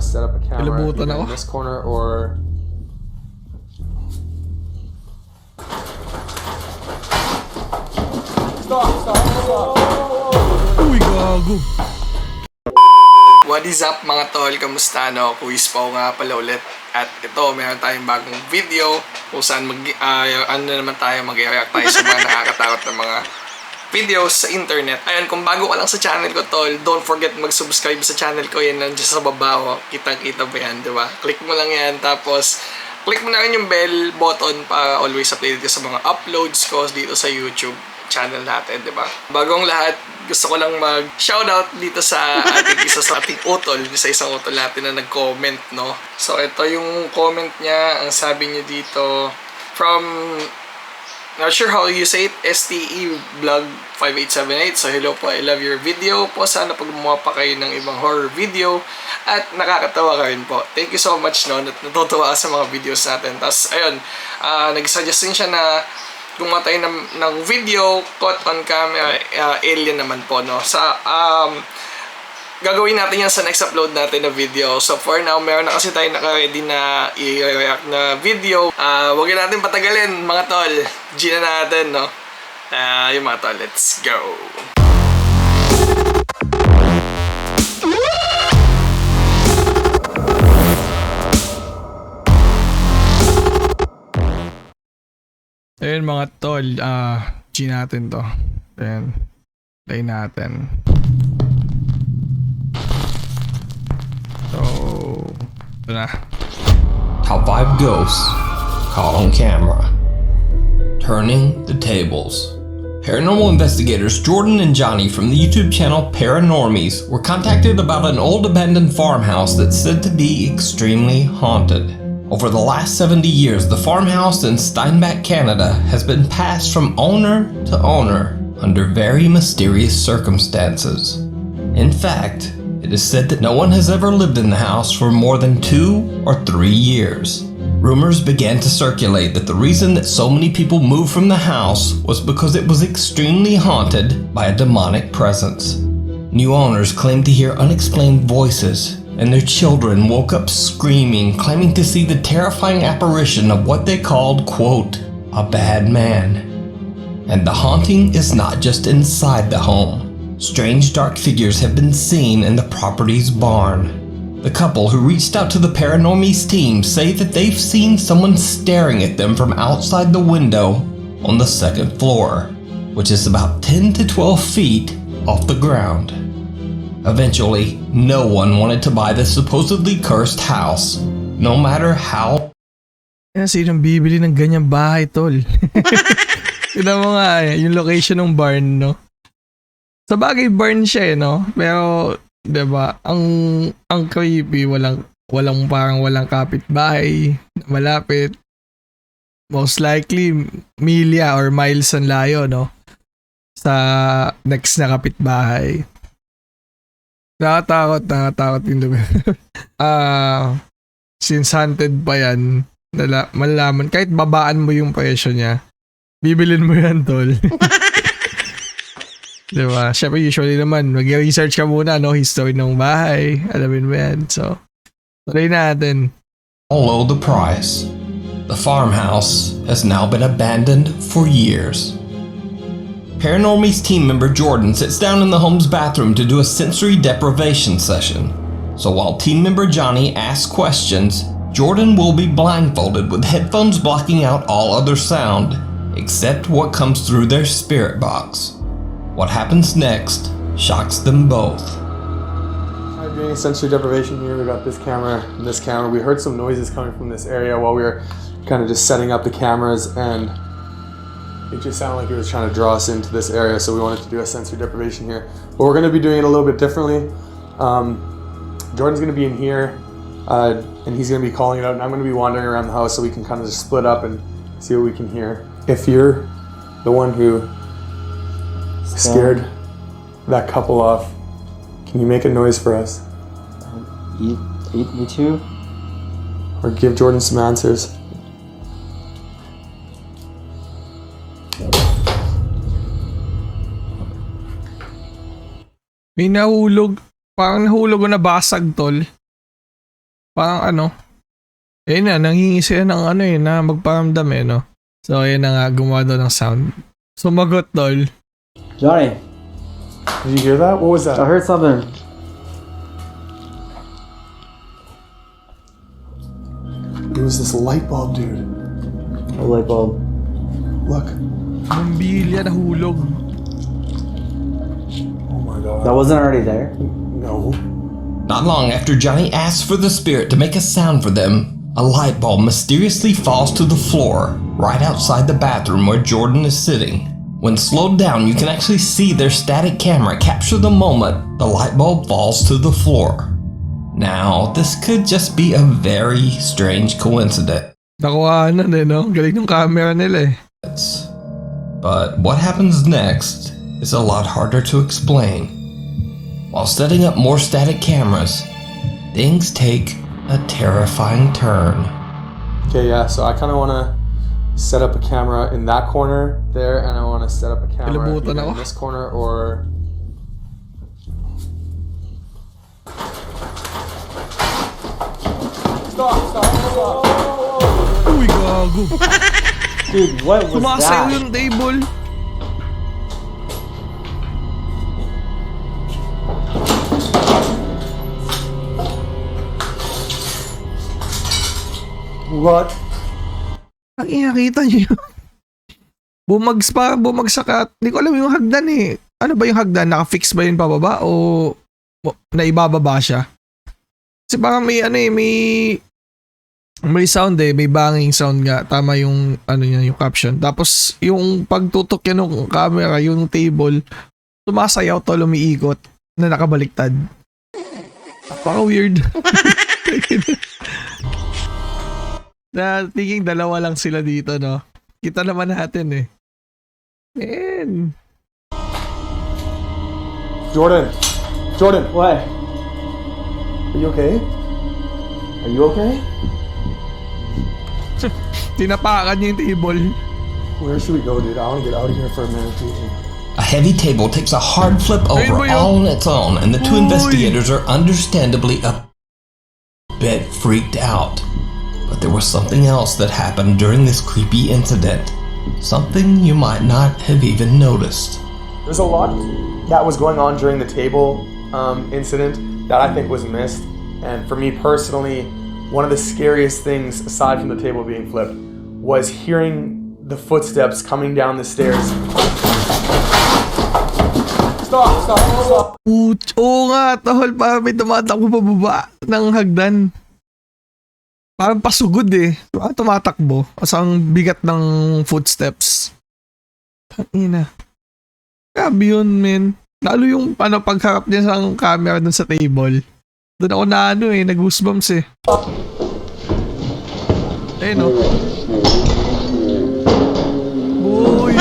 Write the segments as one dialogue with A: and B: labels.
A: set up a camera
B: Kalabutan
A: either
B: ako.
A: in this corner or... Stop!
B: Uy, gago.
C: What is up mga tol? Kamusta no? Kuis po nga pala ulit. At ito, meron tayong bagong video kung saan mag-react tayo sa mga nakakatakot na mga videos sa internet. Ayun, kung bago ka lang sa channel ko tol, don't forget mag-subscribe sa channel ko. Yan nandiyan sa baba. Oh. Kitang-kita ba yan, diba? Click mo lang yan. Tapos, click mo na rin yung bell button para always updated ka sa mga uploads ko dito sa YouTube channel natin, di ba? Bagong lahat, gusto ko lang mag-shoutout dito sa ating isa sa ating utol, sa isang utol natin na nag-comment, no? So, ito yung comment niya. Ang sabi niya dito, from, not sure how you say it, STE Vlog 5878. So, hello po, I love your video po. Sana pag gumawa pa kayo ng ibang horror video at nakakatawa ka rin po. Thank you so much, no? Natutuwa ka sa mga videos natin. Tapos, ayun, nag-suggest din siya na gumawa tayo ng video caught on camera, alien naman po, no? Sa, gagawin natin yan sa next upload natin na video. So, for now, meron na kasi tayo naka-ready na i-react na video. Huwag natin patagalin, mga tol. G na natin, no? Yung mga tol, let's go!
B: Ayun mga tol, G natin to. Ayan. Play natin. So, ito na.
D: Top 5 ghosts caught on camera. Turning the tables. Paranormal investigators Jordan and Johnny from the YouTube channel Paranormies were contacted about an old abandoned farmhouse that's said to be extremely haunted. Over the last 70 years, the farmhouse in Steinbach, Canada has been passed from owner to owner under very mysterious circumstances. In fact, it is said that no one has ever lived in the house for more than 2 or 3 years. Rumors began to circulate that the reason that so many people moved from the house was because it was extremely haunted by a demonic presence. New owners claimed to hear unexplained voices, and their children woke up screaming, claiming to see the terrifying apparition of what they called, quote, a bad man. And the haunting is not just inside the home. Strange dark figures have been seen in the property's barn. The couple who reached out to the Paranormies team say that they've seen someone staring at them from outside the window on the second floor, which is about 10 to 12 feet off the ground. Eventually, no one wanted to buy the supposedly cursed house, no matter how.
B: Sinong bibili ng ganyang bahay, tol? Tignan mo nga, yung location ng barn, no? Sa bagay, barn siya, no? Pero, diba, ang creepy, walang kapitbahay, malapit. Most likely, milya or miles ang layo, no? Sa next na kapitbahay. Nakatakot yung lugar. Since haunted pa yan, malalaman, kahit babaan mo yung presyo niya, bibilin mo yan, tol. Diba? Siyempre, usually naman, mag-research ka muna, no? History ng bahay. Alamin mo yan. So, tuloy natin.
D: Below the price. The farmhouse has now been abandoned for years. Paranormies team member Jordan sits down in the home's bathroom to do a sensory deprivation session. So while team member Johnny asks questions, Jordan will be blindfolded with headphones blocking out all other sound, except what comes through their spirit box. What happens next shocks them both.
A: I'm doing sensory deprivation here. We got this camera and this camera. We heard some noises coming from this area while we were kind of just setting up the cameras, and it just sounded like it was trying to draw us into this area, so we wanted to do a sensory deprivation here. But we're going to be doing it a little bit differently. Jordan's going to be in here, and he's going to be calling it out, and I'm going to be wandering around the house so we can kind of just split up and see what we can hear. If you're the one who scared that couple off, can you make a noise for us?
E: Eat me too?
A: Or give Jordan some answers?
B: May nahulog. Parang nahulog o nabasag, tol. Parang ano, ayun na, nanghingi sila ng ano eh, na magparamdam eh, no? So, ayun na nga, gumawa daw ng sound. Sumagot, tol.
E: Johnny,
A: Did you hear that? What was that?
E: I heard something.
A: It was this light bulb, dude.
E: A light bulb.
A: Look.
B: Bumbilya nahulog.
A: Oh my god.
E: That wasn't already there?
A: No.
D: Not long after Johnny asks for the spirit to make a sound for them, a light bulb mysteriously falls to the floor, right outside the bathroom where Jordan is sitting. When slowed down, you can actually see their static camera capture the moment the light bulb falls to the floor. Now, this could just be a very strange coincidence.
B: Nakuhaan na no? Galing yung camera nila eh.
D: But what happens next is a lot harder to explain. While setting up more static cameras, things take a terrifying turn.
A: Okay, yeah, so I kind of want to set up a camera in that corner there, and I want to set up a camera
B: Kalabutan
A: either
B: ako.
A: in this corner or... Stop.
B: Uy, gago.
E: Dude, what was
B: Sumasayaw
E: that?
B: yung table.
A: What?
B: Ang inakita niyo yun. Bumagsak at hindi ko alam yung hagdan eh. Ano ba yung hagdan? Naka-fix ba yun pababa o naibababa siya? Kasi parang may ano eh, may sound eh, may banging sound nga. Tama yung ano niya, yung caption. Tapos yung pagtutok yan ng camera, yung table, sumasayaw to, lumiikot na nakabaliktad. Parang weird. Na thinking dalawa lang sila dito, no? Kita naman natin eh. Man.
A: Jordan.
E: What?
A: Are you okay? Are you okay?
B: Tinapakan niya yung table.
A: Where should we go, dude? I want to get out of here for a minute, dude.
D: A heavy table takes a hard flip over
B: boy,
D: all on its own, and the two
B: Oy.
D: investigators are understandably a bit freaked out. But there was something else that happened during this creepy incident. Something you might not have even noticed.
A: There's a lot that was going on during the table incident that I think was missed. And for me personally, one of the scariest things, aside from the table being flipped, was hearing the footsteps coming down the stairs. Stop.
B: Oo nga, tol, parang may tumatakbo pababa ng hagdan. Parang pasugod eh. Parang tumatakbo. As ang bigat ng footsteps. Tangina. Grabe yun, men. Lalo yung pagharap niya sa camera dun sa table. Doon ako na nag-goosebumps eh. Ayun o. Uy!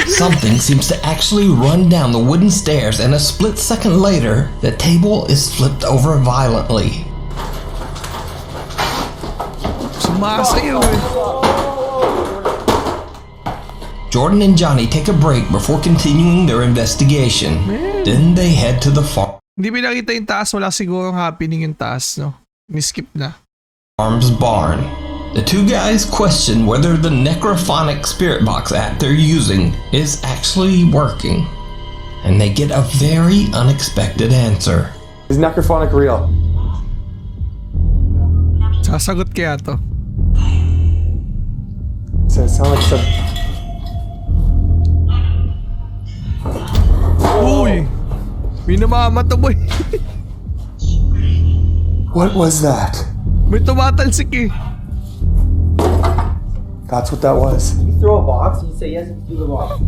D: Something seems to actually run down the wooden stairs, and a split second later, the table is flipped over violently.
B: Sumasayaw eh.
D: Jordan and Johnny take a break before continuing their investigation. Then they head to the
B: Hindi pinakita yung taas. Wala sigurong happening yung taas, no? Ni-skip na.
D: farm's barn. The two guys question whether the necrophonic spirit box app they're using is actually working. And they get a very unexpected answer.
A: Is necrophonic real?
B: Sasagot kaya to.
A: Does it sound like some...
B: Uy! May namamato boy.
A: What was that?
B: May tumatalsik eh.
A: That's what that was.
E: You throw a box, you say yes to the box.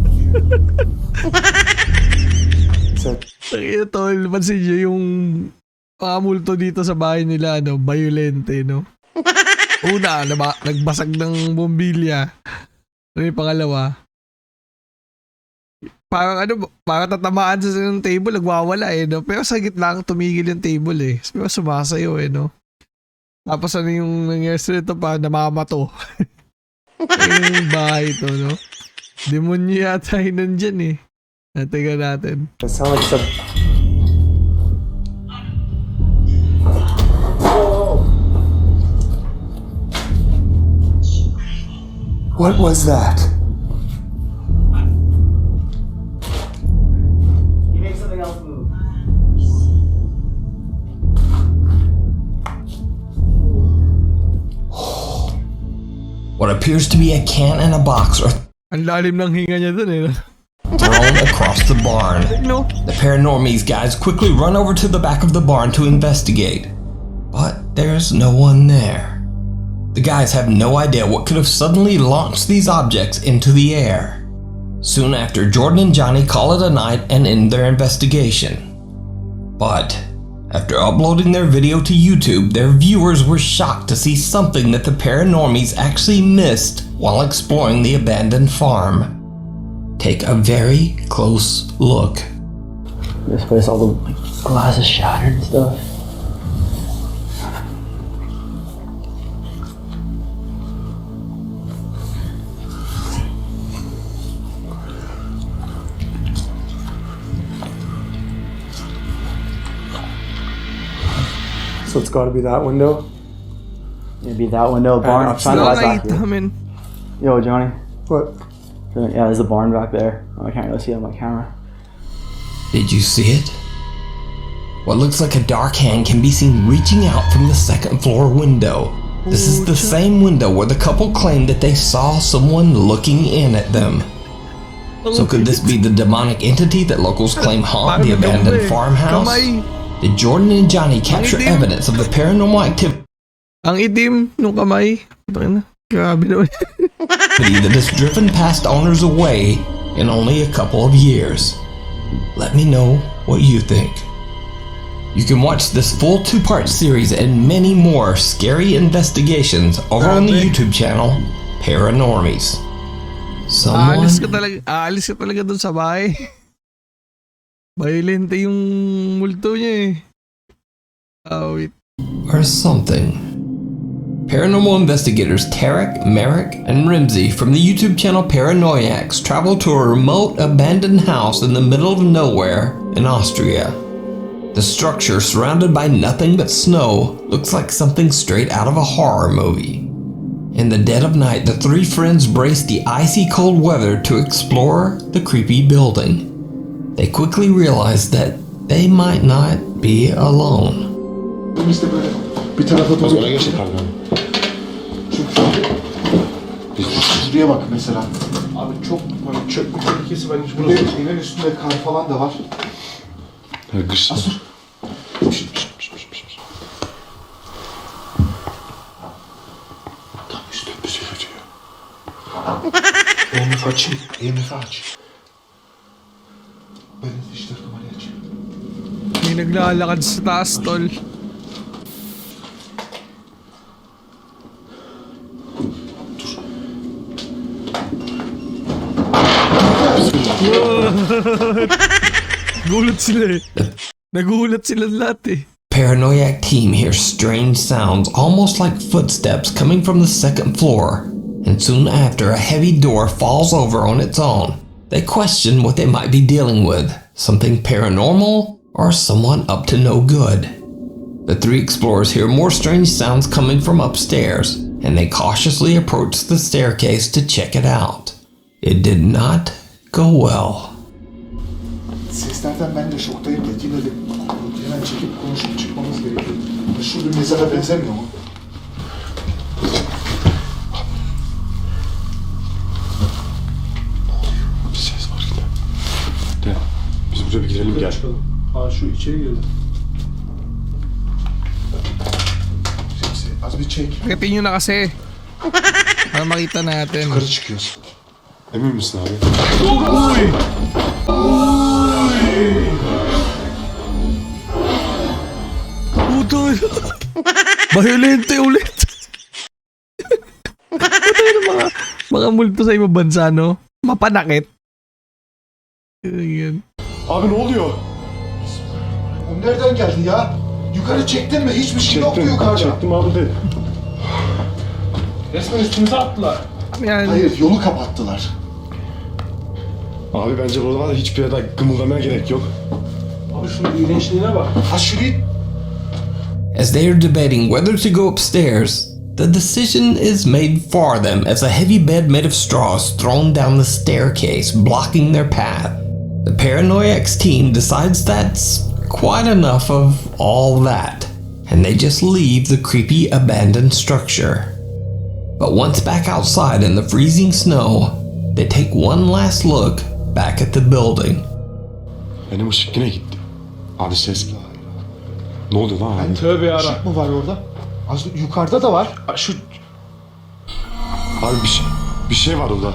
B: Tangina tol, pansin nyo yung mga multo dito sa bahay nila, violente, no? Una, nagbasag ng bombilya. Ano yung pangalawa? Parang tatamaan sa table, nagwawala eh, no? Pero sa gitna tumigil yung table eh. Pero sumasayo eh, no? Tapos ano yung nangyari sa ito pa, namamato. Yung bahay ito, no? Demonyo yata yung nandyan eh. Natingan natin.
A: It sound like some... What was that?
E: You make something else move.
D: What appears to be a can and a box are
B: Ang lalim ng hinga niya dun eh.
D: thrown across the barn.
B: No?
D: The paranormies guys quickly run over to the back of the barn to investigate, but there's no one there. The guys have no idea what could have suddenly launched these objects into the air. Soon after, Jordan and Johnny call it a night and end their investigation. But after uploading their video to YouTube, their viewers were shocked to see something that the paranormies actually missed while exploring the abandoned farm. Take a very close look.
E: This place, all the glass is shattered and stuff.
A: So it's got to be that window.
E: Maybe that window, barn.
A: upstairs.
E: Shine the lights back
B: Nakakita
E: here.
B: man.
E: Yo, Johnny.
A: What?
E: Yeah, there's a barn back there. Oh, I can't really see it on my camera.
D: Did you see it? What looks like a dark hand can be seen reaching out from the second floor window. This is the same window where the couple claimed that they saw someone looking in at them. So could this be the demonic entity that locals claim haunt the abandoned farmhouse?
B: Kamay.
D: Did Jordan and Johnny capture evidence of the paranormal activity
B: Ang itim nung kamay. Putang ina. Grabe naman.
D: that has driven past owners away in only a couple of years? Let me know what you think. You can watch this full 2-part series and many more scary investigations over on the YouTube channel Paranormies. Someone
B: Aalis ka talaga dun sa bahay. Violente yung multo niya eh. Oh, wait.
D: or something. Paranormal investigators Tarek, Merrick, and Rimsey from the YouTube channel Paranoiacs travel to a remote abandoned house in the middle of nowhere in Austria. The structure, surrounded by nothing but snow, looks like something straight out of a horror movie. In the dead of night, the three friends brace the icy cold weather to explore the creepy building. They quickly realize that they might not be alone.
F: İşte böyle bir tarafa doğru.
G: Ona geçti pardon.
F: Şuraya bak mesela.
G: Abi çok hani çökme tehlikesi bence
F: Burada
G: burası.
F: evin üstünde kar falan da var.
G: Ha, kışta.
F: Asur. Tam üstümüzü yürüyor.
G: Onu açayım.
F: IMF aç. Ben işte numarayı açayım.
B: May naglalakad sa taas, tol. Gulat sila eh. Nagulat sila lahat eh.
D: Paranoiac team hears strange sounds, almost like footsteps coming from the second floor, and soon after a heavy door falls over on its own. They question what they might be dealing with, something paranormal or someone up to no good. The three explorers hear more strange sounds coming from upstairs, and they cautiously approach the staircase to check it out. It did not go well.
F: Seslerden ben de şoktayım da yine de hemen çekip konuşup çıkmamız gerekiyor. Şu bir mezara benzemiyor mu?
G: Bir ses var yine. Gel. Biz buraya bir girelim gel.
F: Aa şu içeri girdi. Az bir çek.
B: Pakitin nyo na kasi. Para makita natin.
G: Yukarı çıkıyoruz. Emin misin abi?
B: Puto. Violente ulit. mga multo sa ibang bansa, no? Mapanakit. Yan.
G: Abi ne oluyor?
F: O nereden geldi ya? Yukarı çektin mi? Hiçbir şey yoktu yukarıda.
G: Çektim abi de. Resmen üstümüze attılar.
B: Yani,
F: Hayır, yolu kapattılar.
G: Abi bence burada var ya hiçbir yerden gımıldamaya gerek yok. Abi şunun iğrençliğine bak.
F: Ha şurayı...
D: As they are debating whether to go upstairs, The decision is made for them as a heavy bed made of straw is thrown down the staircase, blocking their path. The Paranoiacs team decides that's quite enough of all that, and they just leave the creepy abandoned structure. But once back outside in the freezing snow, they take one last look back at the building.
G: Benim ışık yine gitti. Abi ses. Ne oldu lan abi?
F: Tövbe yarabbim. Işık mı var orada? Az yukarıda da var. Şu
G: Abi bir şey var orada.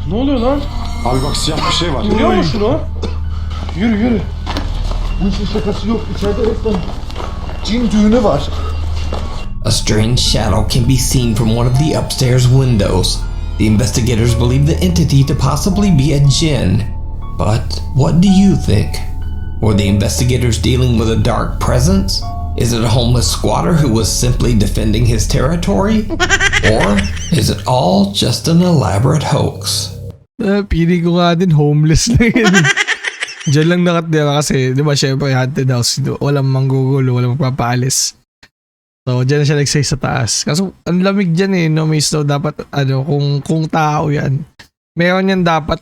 F: ne oluyor lan?
G: Abi bak siyah bir şey var.
F: Görüyor musun o? Yürü yürü. Bu işin şakası yok. İçeride resmen cin düğünü var.
D: A strange shadow can be seen from one of the upstairs windows. The investigators believe the entity to possibly be a jinn. But what do you think? Were the investigators dealing with a dark presence? Is it a homeless squatter who was simply defending his territory? Or is it all just an elaborate hoax?
B: Pili ko nga din, homeless na yun. Diyan lang nakatira kasi, di ba, syempre, haunted house. Walang manggugulo, walang magpapaalis. So, diyan na siya nagsay sa taas. Kaso, ang lamig dyan eh, no, may snow. Dapat, kung tao yan, meron yan dapat,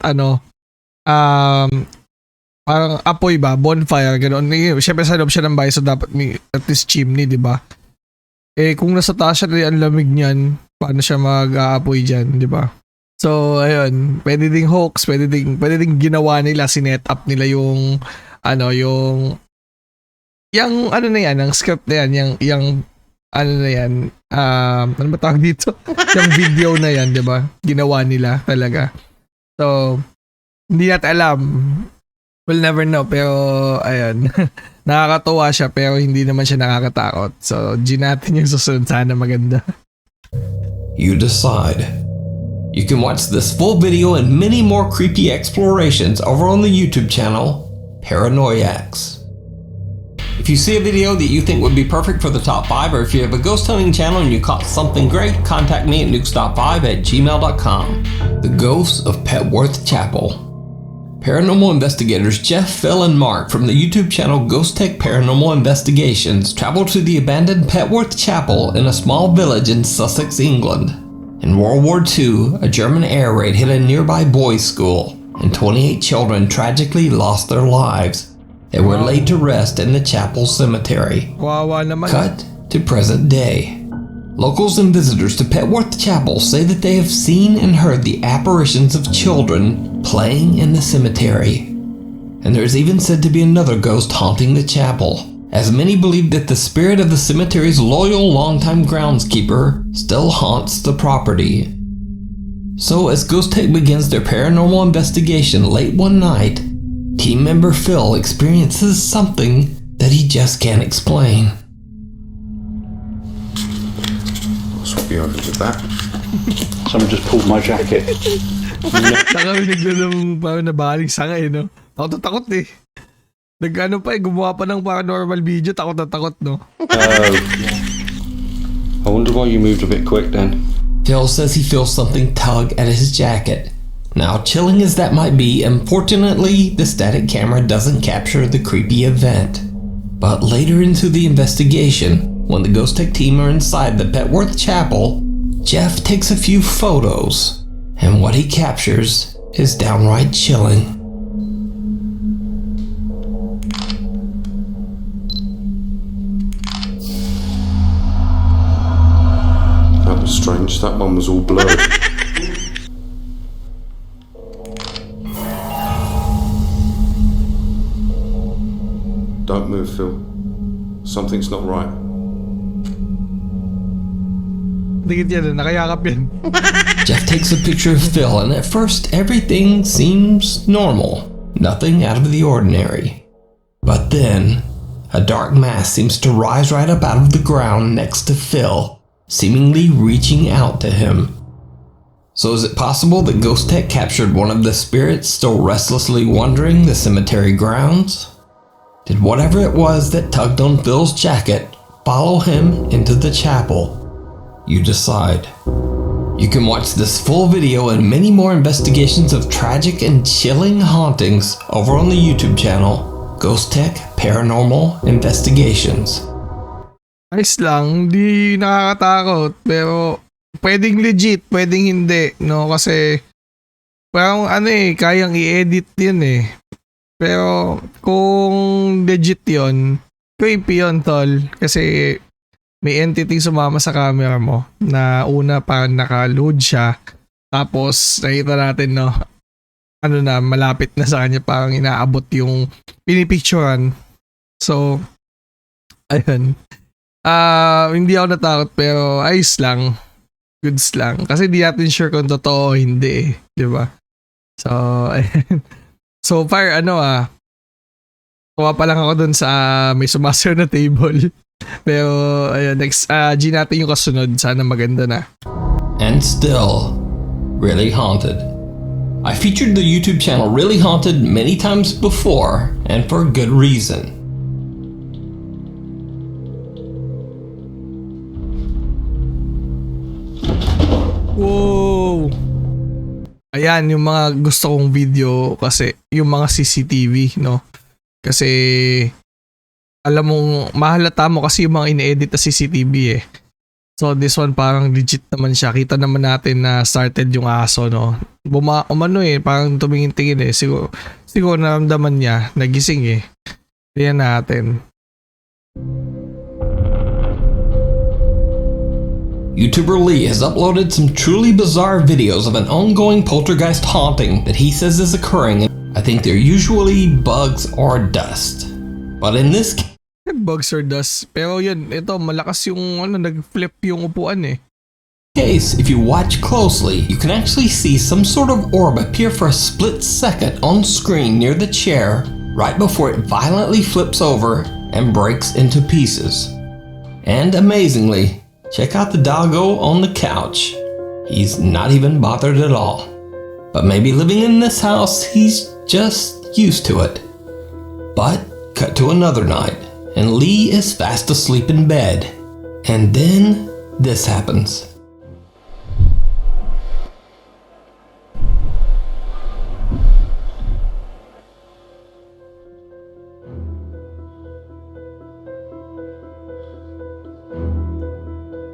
B: parang apoy ba, bonfire, gano'n. Siyempre sa loob siya ng bahay, so dapat may at least chimney, di ba? Eh, kung nasa taas siya, ang lamig niyan, paano siya mag-aapoy dyan, di ba? So, ayun, pwede ding hoax, pwede ding ginawa nila, sinet up nila yung na yan, ang script na yan, yung ano ba tawag dito? Yung video na yan, di ba? Ginawa nila talaga. So, hindi natin alam. We'll never know, pero ayun, nakakatuwa siya pero hindi naman siya nakakatakot. So, natin yung susunod, sana maganda.
D: You decide. You can watch this full video and many more creepy explorations over on the YouTube channel, Paranoiacs. If you see a video that you think would be perfect for the top 5, or if you have a ghost hunting channel and you caught something great, contact me at nukestop5@gmail.com. The Ghosts of Petworth Chapel. Paranormal investigators Jeff, Phil, and Mark from the YouTube channel Ghost Tech Paranormal Investigations traveled to the abandoned Petworth Chapel in a small village in Sussex, England. In World War II, a German air raid hit a nearby boys' school, and 28 children tragically lost their lives. They were laid to rest in the chapel cemetery.
B: Wawa naman.
D: Cut to present day. Locals and visitors to Petworth Chapel say that they have seen and heard the apparitions of children playing in the cemetery. And there is even said to be another ghost haunting the chapel, as many believe that the spirit of the cemetery's loyal longtime groundskeeper still haunts the property. So as Ghost Tech begins their paranormal investigation late one night, team member Phil experiences something that he just can't explain.
G: Swap you over with that.
E: Someone just pulled my jacket.
B: Saka may naglalong parang nabaling sanga eh, no? Takot eh. Nag-ano pa eh, gumawa pa ng paranormal video, takot na takot, no?
E: I wonder why you moved a bit quick then.
D: Phil says he feels something tug at his jacket. Now, chilling as that might be, unfortunately, the static camera doesn't capture the creepy event. But later into the investigation, when the Ghost Tech team are inside the Petworth Chapel, Jeff takes a few photos, and what he captures is downright chilling.
G: That was strange. That one was all blurred. Don't move, Phil. Something's not right.
B: Dikit yan, nakayakap yan.
D: Jeff takes a picture of Phil, and at first everything seems normal. Nothing out of the ordinary. But then, a dark mass seems to rise right up out of the ground next to Phil, seemingly reaching out to him. So is it possible that Ghost Tech captured one of the spirits still restlessly wandering the cemetery grounds? Did whatever it was that tugged on Phil's jacket follow him into the chapel? You decide. You can watch this full video and many more investigations of tragic and chilling hauntings over on the YouTube channel Ghost Tech Paranormal Investigations.
B: Ayos lang, hindi nakakatakot. Pero, pwedeng legit, pwedeng hindi. No? Kasi, parang ano kayang i-edit yun Pero, kung legit yun, creepy yun, tol. Kasi, may entity sumama sa camera mo na una parang naka-load siya. Tapos, nakita natin, no, ano na, malapit na sa kanya, parang inaabot yung pinipicturean. So, ayun. Hindi ako natakot pero ayos lang. Goods lang. Kasi di natin sure kung totoo o hindi di ba? So, ayun. So far, tuwa pa lang ako dun sa may sumasayaw na table. Pero, ayun, next, G natin yung kasunod. Sana maganda na.
D: And still, really haunted. I featured the YouTube channel Really Haunted many times before, and for good reason.
B: Wow! Ayan, yung mga gusto kong video kasi yung mga CCTV, no? Kasi alam mong mahalata mo kasi yung mga ine-edit na CCTV So this one parang legit naman siya. Kita naman natin na started yung aso, no? Parang tumingin-tingin Siguro naramdaman niya, nagising Tingnan natin.
D: YouTuber Lee has uploaded some truly bizarre videos of an ongoing poltergeist haunting that he says is occurring. I think they're usually bugs or dust. But in this
B: Bugs or dust. Pero yun, ito malakas yung nag-flip yung upuan
D: case, if you watch closely, you can actually see some sort of orb appear for a split second on screen near the chair right before it violently flips over and breaks into pieces. And amazingly, check out the doggo on the couch. He's not even bothered at all. But maybe living in this house, he's just used to it. But cut to another night, and Lee is fast asleep in bed. And then this happens.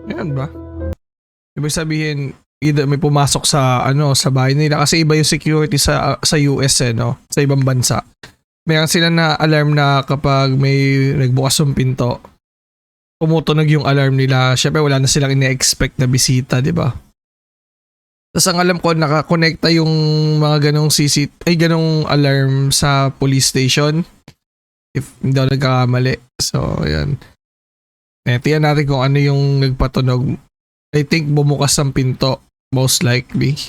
B: Yan ba? Ibig sabihin, either may pumasok sa sa bahay nila kasi iba yung security sa US no? Sa ibang bansa. Meron sila na alarm na kapag may nagbukas yung pinto, tumutunog yung alarm nila. Syempre wala na silang ine-expect na bisita, di ba? Tapos ang alam ko, nakakonekta yung mga ganong alarm sa police station. If hindi ako nagkakamali. So, ayan. Tiyan natin kung ano yung nagpatunog. I think bumukas ang pinto. Most likely.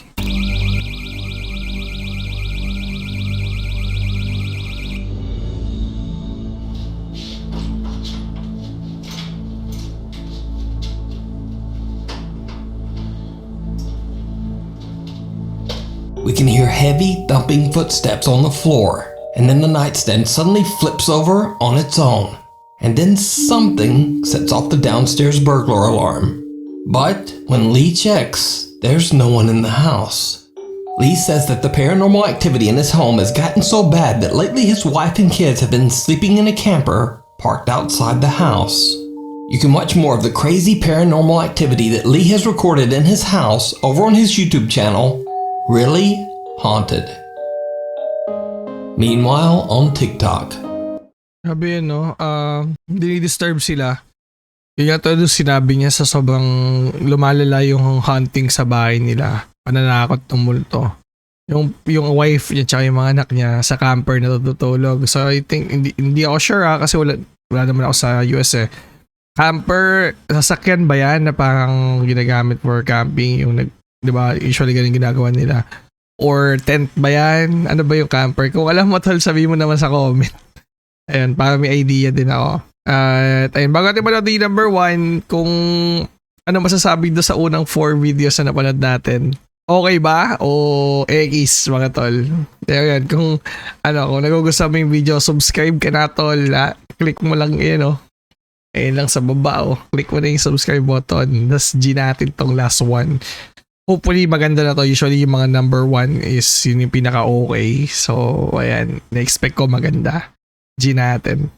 D: We can hear heavy thumping footsteps on the floor, and then the nightstand suddenly flips over on its own. And then something sets off the downstairs burglar alarm. But when Lee checks, there's no one in the house. Lee says that the paranormal activity in his home has gotten so bad that lately his wife and kids have been sleeping in a camper parked outside the house. You can watch more of the crazy paranormal activity that Lee has recorded in his house over on his YouTube channel, Really Haunted. Meanwhile, on TikTok.
B: Sabi yun, dinidisturb sila. Yun nga todo sinabi niya sa sobrang lumalala yung hunting sa bahay nila. Pananakot ng multo. Yung wife niya tsaka yung mga anak niya sa camper na tutulog. So I think, hindi ako sure kasi wala naman ako sa US Camper, sasakyan ba yan na parang ginagamit for camping? Yung di ba, usually ganun ginagawa nila. Or tent ba yan? Ano ba yung camper? Kung alam mo tol, sabihin mo naman sa comment. Ayun, para may idea din ako. At ayun, bago natin manood yung number 1, kung ano masasabi doon sa unang 4 videos na napanood natin. Okay ba? O X mga tol? Ayun, kung nagugustuhan mo yung video, subscribe ka na tol. Click mo lang ayun ayun lang sa baba click mo na yung subscribe button. Tapos G natin tong last one. Hopefully maganda na to. Usually yung mga number 1 is yun yung pinaka okay. So ayan, na-expect ko maganda. G natin.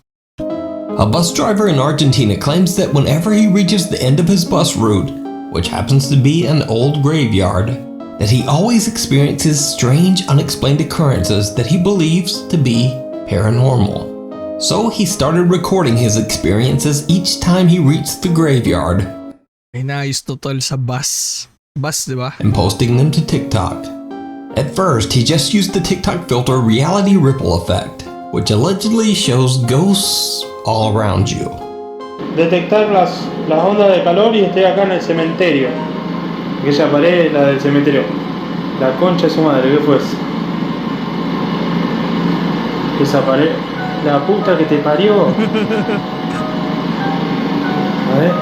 D: A bus driver in Argentina claims that whenever he reaches the end of his bus route, which happens to be an old graveyard, that he always experiences strange, unexplained occurrences that he believes to be paranormal. So he started recording his experiences each time he reached the graveyard.
B: May naayos to tol sa bus. Bus, di ba?
D: And posting them to TikTok. At first, he just used the TikTok filter Reality Ripple Effect, which allegedly shows ghosts all around you.
H: Detectar las ondas de calor y estoy acá en el cementerio. Aquella pared, la del cementerio. La concha de su madre, ¿qué fue eso? Esa pared. La puta que te parió. A ver.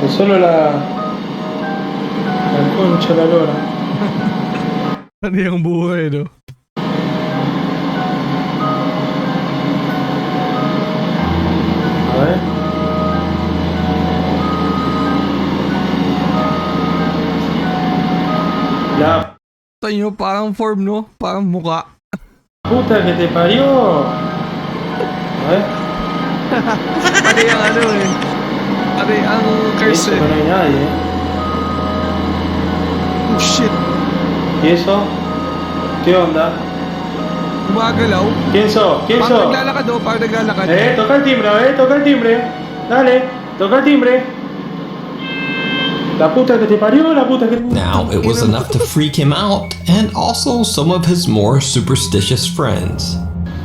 H: Es solo la concha de la lora.
B: Ano yung buhay, no?
H: A ver. La
B: Ito nyo, parang form, no? Parang muka.
H: puta que te parió. A ver.
B: Pati ang ano eh. Pati ang curse
H: Eso
B: eh.
H: que no hay nadie,
B: Oh shit.
H: ¿Y eso? ¿Qué onda?
B: Gumagalaw.
H: ¿Quién sos? ¿Quién
B: Parang
H: sos?
B: naglalakad oh, parang naglalakad.
H: Toca el timbre, toca el timbre. Dale, toca el timbre. La puta que te parió, la puta que...
D: Now, it was enough to freak him out and also some of his more superstitious friends.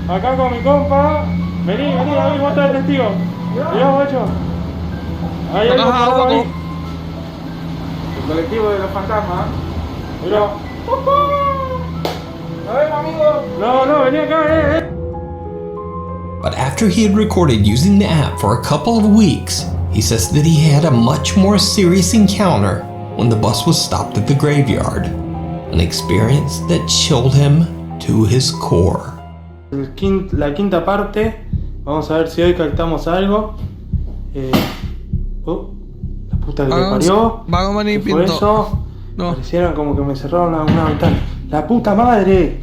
H: Acá con mi compa. Vení, ahí, vos estás testigo. Mirá, guacho. Ahí hay un
B: Nakahawak
H: parado ahí.
B: oh.
H: El colectivo de los fantasmas. Mirá. A ver, amigo. No, vení acá,
D: But after he had recorded using the app for a couple of weeks, he says that he had a much more serious encounter when the bus was stopped at the graveyard. An experience that chilled him to his core.
H: La quinta parte. Vamos a ver si hoy captamos algo. La puta que te parió.
B: Bago man
H: ¿Qué
B: yung
H: fue
B: pinto.
H: eso?
B: No.
H: Parecieron como que me cerraron una ventana. ¡La puta madre!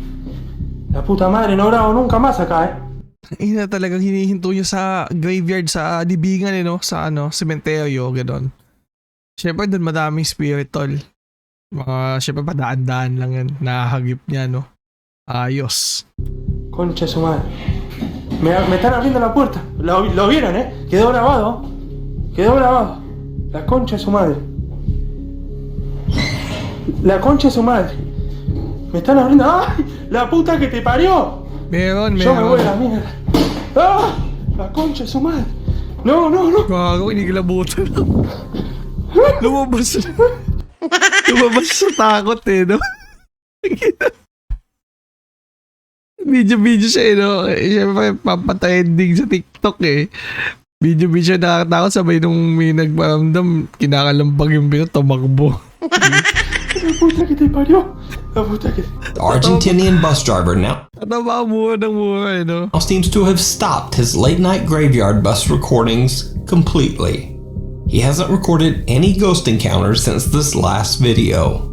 H: ¡La puta madre! No grabo nunca más acá,
B: Ina talagang hinihinto nyo sa graveyard, sa libingan eh, no? Sa ano, sementeryo, gano'n. Siyempre doon madaming spirit tol. Mga, siyempre padaan-daan lang yan. Nahagip niya, no? Ayos.
H: Concha de su madre. Me están abriendo la puerta. Lo vieron, Quedó grabado. Quedó grabado. La concha de su madre. La concha de su madre. Me están abriendo. ¡Ay! ¡La puta que te parió!
B: Meron.
H: Yo me voy a la mierda. ¡Ah! La concha de su madre. No.
B: Gago, inigilabutan lang. Lumabas. Lumabas sa takot eh, no? Video siya eh, no? Siyempre, papatrending sa TikTok eh. Video siya nakakatakot, sabay nung may nagparamdam, kinakalampag yung pinto, tumakbo.
H: La puta que te parió. La puta que...
D: The Argentinian bus driver now
B: Nataba mura ng mura eh, no?
D: seems to have stopped his late-night graveyard bus recordings completely. He hasn't recorded any ghost encounters since this last video.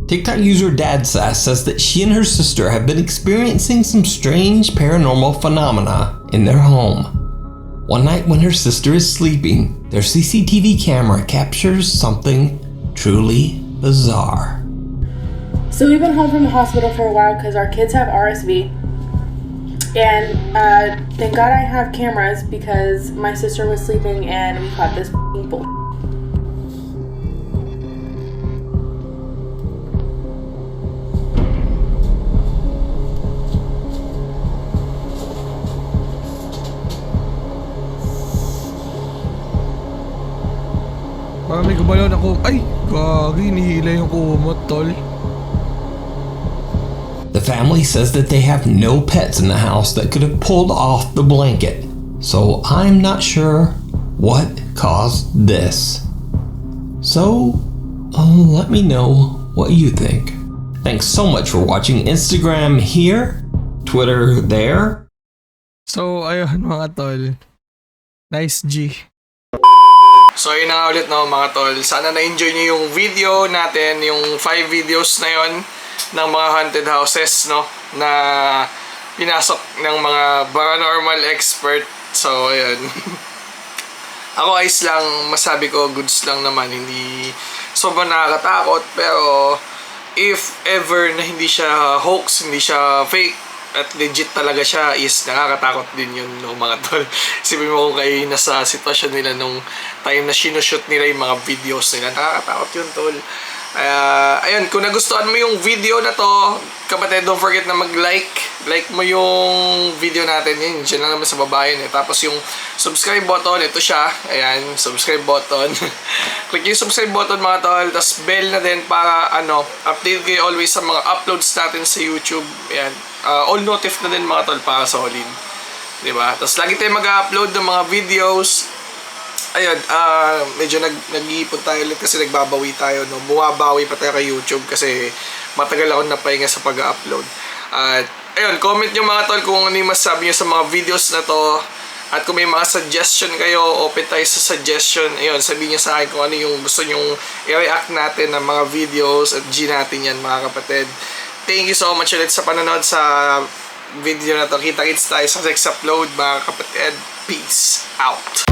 D: TikTok user DadSass says that she and her sister have been experiencing some strange paranormal phenomena in their home. One night when her sister is sleeping, their CCTV camera captures something truly bizarre.
I: So we've been home from the hospital for a while because our kids have RSV. And thank God I have cameras because my sister was sleeping and we caught this bull.
B: Parang may gumalaw na ko. Ay! Gagi, nihila yung kumot, tol.
D: The family says that they have no pets in the house that could have pulled off the blanket, so I'm not sure what caused this. So, let me know what you think. Thanks so much for watching. Instagram here, Twitter there.
B: So, ayun mga tol. Nice G.
C: So yun na nga ulit no mga tol. Sana na-enjoy nyo yung video natin, yung 5 videos na yon ng mga haunted houses no na pinasok ng mga paranormal expert So, ayun. Ako ayos lang, masabi ko goods lang naman, hindi sobrang nakakatakot, pero if ever na hindi siya hoax, hindi siya fake, at legit talaga siya, is nakakatakot din yun, no, mga tol. Isipin mo kung kayo nasa sitwasyon nila nung time na sinushoot nila yung mga videos nila, nakakatakot yun, tol. Ayun, kung nagustuhan mo yung video na to, kapatid, don't forget na mag-like. Like mo yung video natin, yun, dyan lang naman sa baba yun, eh. Tapos yung subscribe button, ito siya. Ayan, subscribe button. Click yung subscribe button, mga tol. Tapos bell na din para, update kayo always sa mga uploads natin sa YouTube. Ayan, all notif na din, mga tol, para solid. Diba? Tapos lagi tayo mag-upload ng mga videos. Ayun, medyo nag-iipon tayo ulit kasi nagbabawi tayo, no? Bumabawi pa tayo kay YouTube kasi matagal ako napahinga sa pag-upload. At ayun, comment nyo, mga tol, kung ano yung masasabi nyo sa mga videos na to. At kung may mga suggestion kayo, open tayo sa suggestion. Ayun, sabihin nyo sa akin kung ano yung gusto nyong i-react natin ng mga videos at G natin yan, mga kapatid. Thank you so much ulit sa panonood sa video na to. Kita-kits tayo sa next upload, mga kapatid. Peace out.